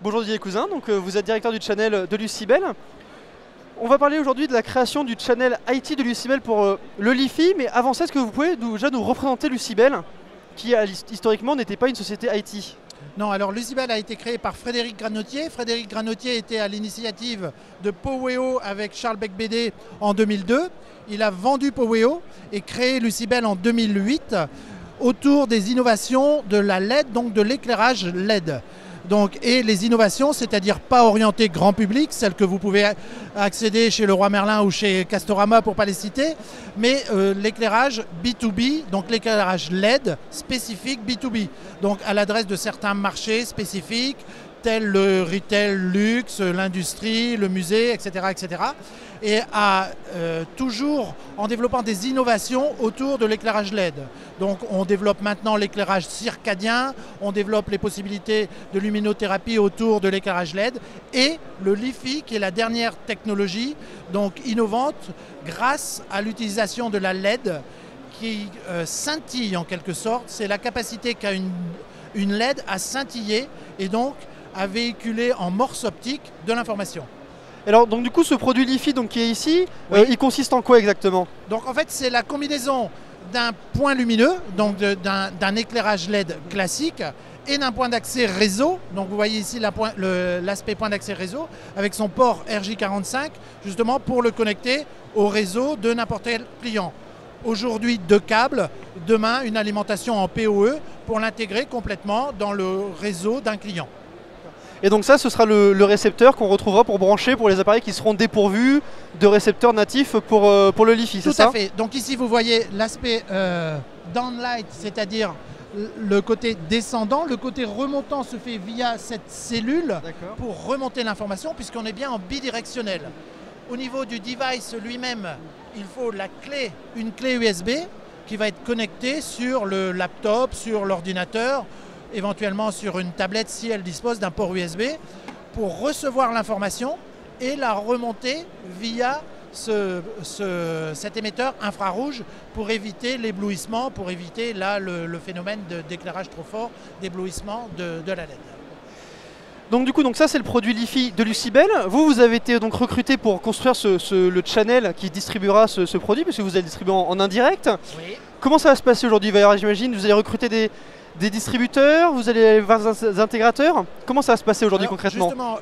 Bonjour Didier Cousin, vous êtes directeur du channel de Lucibel. On va parler aujourd'hui de la création du channel IT de Lucibel pour le LiFi, mais avant ça, est-ce que vous pouvez déjà nous représenter Lucibel, qui historiquement n'était pas une société IT? Non, alors Lucibel a été créé par Frédéric Granotier. Frédéric Granotier était à l'initiative de Poweo avec Charles Becbédé en 2002. Il a vendu Poweo et créé Lucibel en 2008 autour des innovations de la LED, donc de l'éclairage LED. Et les innovations, c'est-à-dire pas orientées grand public, celles que vous pouvez accéder chez Leroy Merlin ou chez Castorama pour ne pas les citer, mais l'éclairage B2B, donc l'éclairage LED spécifique B2B, donc à l'adresse de certains marchés spécifiques, tels le retail, luxe, l'industrie, le musée, etc. etc. Et toujours en développant des innovations autour de l'éclairage LED. Donc on développe maintenant l'éclairage circadien, on développe les possibilités de luminothérapie autour de l'éclairage LED et le LiFi qui est la dernière technologie donc innovante grâce à l'utilisation de la LED qui scintille en quelque sorte. C'est la capacité qu'a une LED à scintiller et donc à véhiculer en morse optique de l'information. Alors donc du coup ce produit LiFi qui est ici, oui. Il consiste en quoi exactement? Donc en fait c'est la combinaison d'un point lumineux, donc d'un éclairage LED classique et d'un point d'accès réseau. Donc vous voyez ici l'aspect point d'accès réseau avec son port RJ45 justement pour le connecter au réseau de n'importe quel client. Aujourd'hui 2 câbles, demain une alimentation en PoE pour l'intégrer complètement dans le réseau d'un client. Et donc ça, ce sera le récepteur qu'on retrouvera pour brancher pour les appareils qui seront dépourvus de récepteurs natifs pour le LiFi, c'est ça? Tout à fait. Donc ici, vous voyez l'aspect downlight, c'est-à-dire le côté descendant. Le côté remontant se fait via cette cellule pour remonter l'information, puisqu'on est bien en bidirectionnel. Au niveau du device lui-même, il faut une clé USB qui va être connectée sur le laptop, sur l'ordinateur, éventuellement sur une tablette si elle dispose d'un port USB pour recevoir l'information et la remonter via cet émetteur infrarouge pour éviter l'éblouissement, pour éviter là le phénomène d'éclairage trop fort, d'éblouissement de la LED. Donc du coup, ça c'est le produit LiFi de Lucibel. Vous avez été donc recruté pour construire le channel qui distribuera ce produit, parce que vous allez le distribuer en indirect. Oui. Comment ça va se passer aujourd'hui? J'imagine vous allez recruter des distributeurs, vous allez aller voir des intégrateurs. Comment ça va se passer aujourd'hui concrètement? Justement,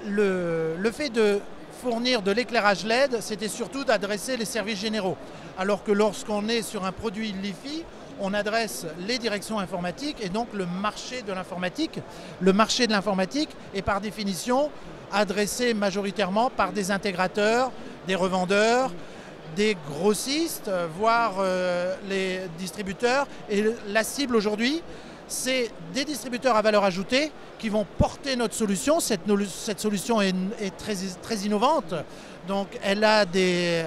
le fait de fournir de l'éclairage LED, c'était surtout d'adresser les services généraux. Alors que lorsqu'on est sur un produit LiFi, on adresse les directions informatiques et donc le marché de l'informatique. Le marché de l'informatique est par définition adressé majoritairement par des intégrateurs, des revendeurs, des grossistes, voire les distributeurs. Et la cible aujourd'hui, c'est des distributeurs à valeur ajoutée qui vont porter notre solution. Cette solution est très innovante. Donc elle a des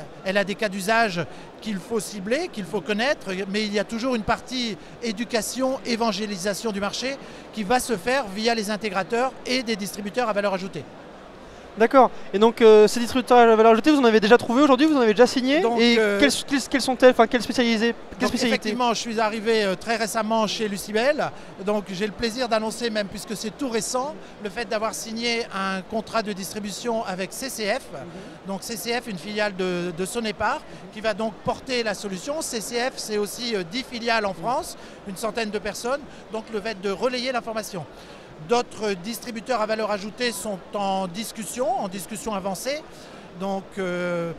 cas d'usage qu'il faut cibler, qu'il faut connaître, mais il y a toujours une partie éducation, évangélisation du marché qui va se faire via les intégrateurs et des distributeurs à valeur ajoutée. D'accord. Et donc ces distributeurs à valeur ajoutée, vous en avez déjà trouvé aujourd'hui? Vous en avez déjà signé? Et quelles sont-elles? Enfin, quelles spécialités? Effectivement, je suis arrivé très récemment chez Lucibel. Donc j'ai le plaisir d'annoncer, même puisque c'est tout récent, le fait d'avoir signé un contrat de distribution avec CCF. Donc CCF, une filiale de Sonepar, qui va donc porter la solution. CCF, c'est aussi 10 filiales en France, une centaine de personnes. Donc le fait de relayer l'information. D'autres distributeurs à valeur ajoutée sont en discussion avancée. Donc,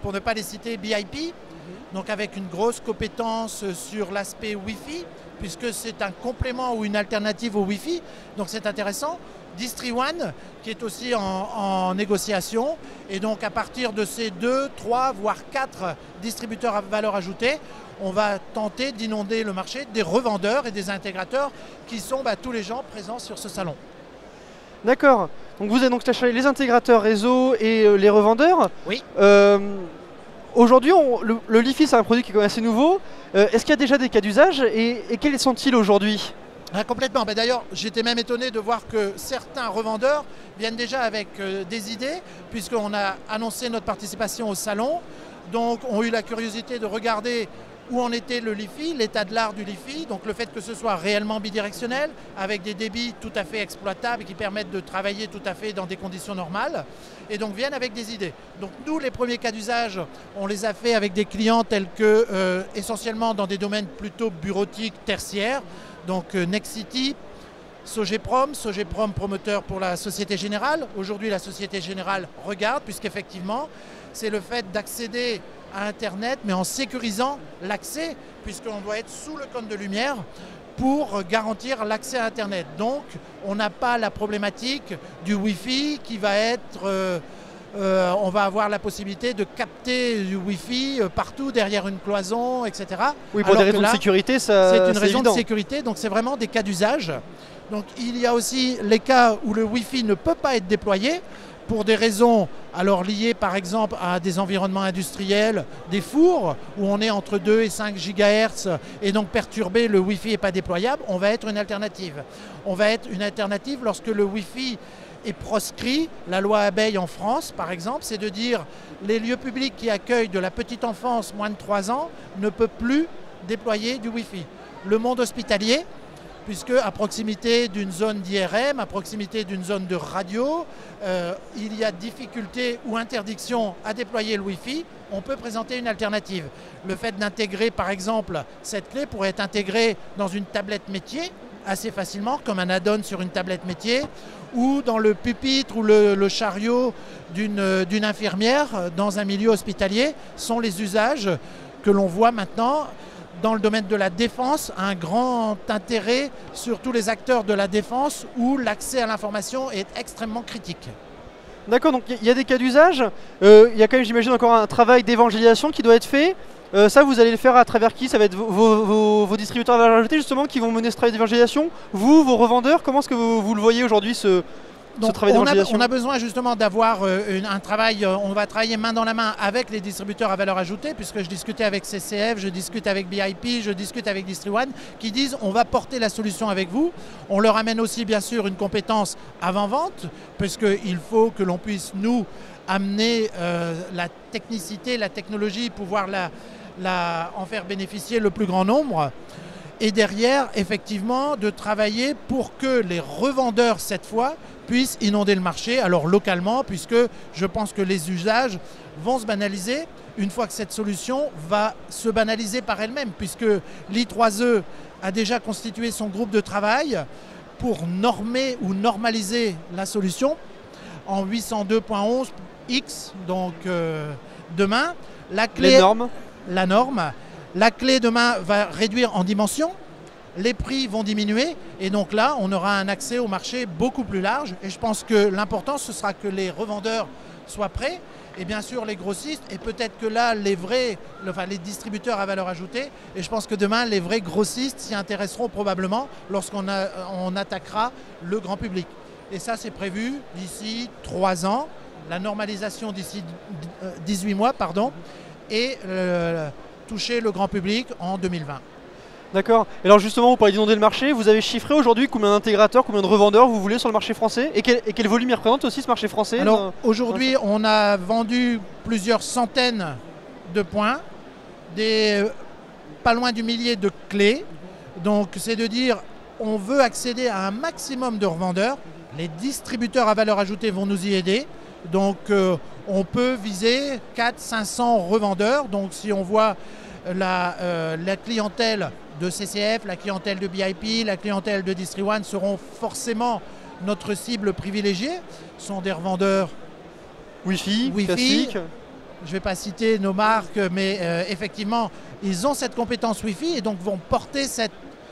pour ne pas les citer, BIP, donc avec une grosse compétence sur l'aspect Wi-Fi, puisque c'est un complément ou une alternative au Wi-Fi. Donc c'est intéressant. DistriOne, qui est aussi en négociation. Et donc à partir de ces 2, 3, voire 4 distributeurs à valeur ajoutée, on va tenter d'inonder le marché des revendeurs et des intégrateurs qui sont tous les gens présents sur ce salon. D'accord. Donc vous êtes donc les intégrateurs réseau et les revendeurs. Oui. Aujourd'hui, le LiFi, c'est un produit qui est quand même assez nouveau. Est-ce qu'il y a déjà des cas d'usage et quels sont-ils aujourd'hui? Complètement. D'ailleurs, j'étais même étonné de voir que certains revendeurs viennent déjà avec des idées, puisqu'on a annoncé notre participation au salon. Donc, ont eu la curiosité de regarder où en était le LiFi, l'état de l'art du LiFi, donc le fait que ce soit réellement bidirectionnel, avec des débits tout à fait exploitables qui permettent de travailler tout à fait dans des conditions normales, et donc viennent avec des idées. Donc nous, les premiers cas d'usage, on les a fait avec des clients tels que, essentiellement dans des domaines plutôt bureautiques, tertiaires, donc Nexity, Sogeprom promoteur pour la Société Générale. Aujourd'hui, la Société Générale regarde, puisqu'effectivement, c'est le fait d'accéder à Internet, mais en sécurisant l'accès, puisqu'on doit être sous le cône de lumière pour garantir l'accès à Internet. Donc, on n'a pas la problématique du Wi-Fi qui va être... on va avoir la possibilité de capter du Wi-Fi partout derrière une cloison, etc. Oui, pour des raisons de sécurité, ça c'est une raison évident. de sécurité, donc c'est vraiment des cas d'usage. Donc il y a aussi les cas où le Wi-Fi ne peut pas être déployé pour des raisons alors liées par exemple à des environnements industriels, des fours où on est entre 2 et 5 GHz et donc perturbé, le Wi-Fi n'est pas déployable, on va être une alternative. On va être une alternative lorsque le Wi-Fi est proscrit. La loi Abeille en France, par exemple, c'est de dire les lieux publics qui accueillent de la petite enfance moins de 3 ans ne peuvent plus déployer du Wi-Fi. Le monde hospitalier, puisque à proximité d'une zone d'IRM, à proximité d'une zone de radio, il y a difficulté ou interdiction à déployer le Wi-Fi, on peut présenter une alternative. Le fait d'intégrer, par exemple, cette clé pourrait être intégrée dans une tablette métier, assez facilement, comme un add-on sur une tablette métier, ou dans le pupitre ou le chariot d'une infirmière dans un milieu hospitalier, sont les usages que l'on voit maintenant. Dans le domaine de la défense, un grand intérêt sur tous les acteurs de la défense où l'accès à l'information est extrêmement critique. D'accord, donc il y a des cas d'usage. Il y a quand même, j'imagine, encore un travail d'évangélisation qui doit être fait. Ça, vous allez le faire à travers qui? Ça va être vos distributeurs à valeur ajoutée, justement, qui vont mener ce travail d'évangélisation? Vous, vos revendeurs, comment est-ce que vous le voyez aujourd'hui, ce travail d'évangélisation? On a besoin justement d'avoir un travail, on va travailler main dans la main avec les distributeurs à valeur ajoutée, puisque je discutais avec CCF, je discute avec BIP, je discute avec DistriOne, qui disent on va porter la solution avec vous. On leur amène aussi bien sûr une compétence avant-vente, puisqu'il faut que l'on puisse nous amener la technicité, la technologie, pouvoir en faire bénéficier le plus grand nombre. Et derrière, effectivement, de travailler pour que les revendeurs, cette fois, puissent inonder le marché, alors localement, puisque je pense que les usages vont se banaliser une fois que cette solution va se banaliser par elle-même, puisque l'I3E a déjà constitué son groupe de travail pour normer ou normaliser la solution en 802.11x, donc demain. La clé, la norme. La clé demain va réduire en dimension, les prix vont diminuer et donc là on aura un accès au marché beaucoup plus large et je pense que l'important ce sera que les revendeurs soient prêts et bien sûr les grossistes et peut-être que là les distributeurs à valeur ajoutée et je pense que demain les vrais grossistes s'y intéresseront probablement lorsqu'on attaquera le grand public. Et ça c'est prévu d'ici 3 ans, la normalisation d'ici 18 mois pardon, et toucher le grand public en 2020. D'accord. Et alors justement, vous parlez d'inonder le marché. Vous avez chiffré aujourd'hui combien d'intégrateurs, combien de revendeurs vous voulez sur le marché français et quel volume il représente aussi ce marché français? Alors aujourd'hui, on a vendu plusieurs centaines de points, pas loin du millier de clés. Donc c'est de dire, on veut accéder à un maximum de revendeurs. Les distributeurs à valeur ajoutée vont nous y aider. Donc on peut viser 400-500 revendeurs. Donc si on voit la clientèle de CCF, la clientèle de BIP, la clientèle de DistriOne seront forcément notre cible privilégiée. Ce sont des revendeurs Wi-Fi, classique. Je ne vais pas citer nos marques, mais effectivement, ils ont cette compétence Wi-Fi et donc vont porter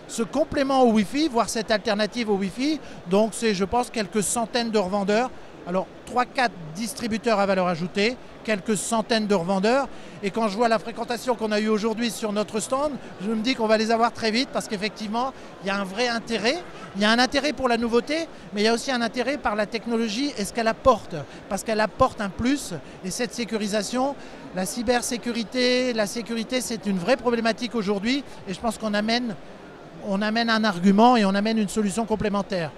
ce complément au Wi-Fi, voire cette alternative au Wi-Fi. Donc c'est, je pense, quelques centaines de revendeurs. Alors 3-4 distributeurs à valeur ajoutée, quelques centaines de revendeurs. Et quand je vois la fréquentation qu'on a eue aujourd'hui sur notre stand, je me dis qu'on va les avoir très vite parce qu'effectivement, il y a un vrai intérêt. Il y a un intérêt pour la nouveauté, mais il y a aussi un intérêt par la technologie et ce qu'elle apporte. Parce qu'elle apporte un plus. Et cette sécurisation, la cybersécurité, la sécurité, c'est une vraie problématique aujourd'hui. Et je pense qu'on amène un argument et on amène une solution complémentaire.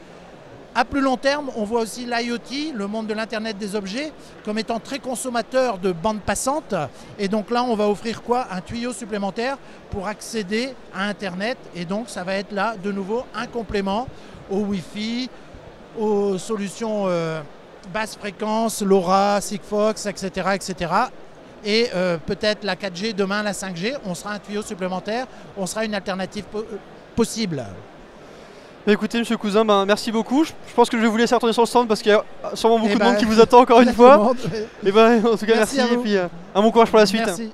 À plus long terme, on voit aussi l'IoT, le monde de l'Internet des objets, comme étant très consommateur de bandes passantes. Et donc là, on va offrir quoi? Un tuyau supplémentaire pour accéder à Internet. Et donc, ça va être là, de nouveau, un complément au Wi-Fi, aux solutions basse fréquence, LoRa, Sigfox, etc. etc. Et peut-être la 4G, demain la 5G, on sera un tuyau supplémentaire, on sera une alternative possible. Écoutez, monsieur Cousin, merci beaucoup. Je pense que je vais vous laisser retourner sur le stand parce qu'il y a sûrement beaucoup de ben, monde qui vous attend encore une fois. Et en tout cas, merci à vous. et puis un bon courage pour la suite. Merci.